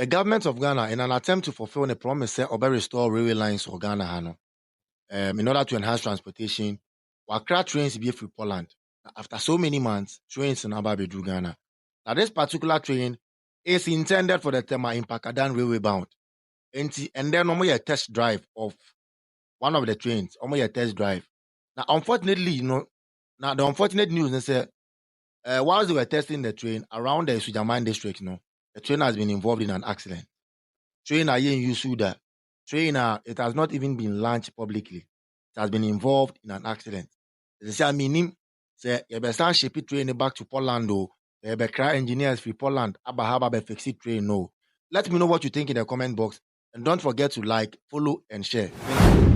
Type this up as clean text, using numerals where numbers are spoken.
The government of Ghana, in an attempt to fulfill the promise of restore railway lines for Ghana, in order to enhance transportation, Wakra trains be free Poland. After so many months, trains in Ababe do Ghana. Now, this particular train is intended for the Tema Mpakadai railway bound. And then a test drive of one of the trains, a test drive. Now, unfortunately, now the unfortunate news is whilst they were testing the train around the Sujaman district, the train has been involved in an accident. Train in Yusuda. Train it has not even been launched publicly. It has been involved in an accident. They say, I mean, say, you better ship it train back to Poland, though. You better engineers for Poland, Abahaba, fix it train, no. Let me know what you think in the comment box. And don't forget to like, follow, and share. Thank you.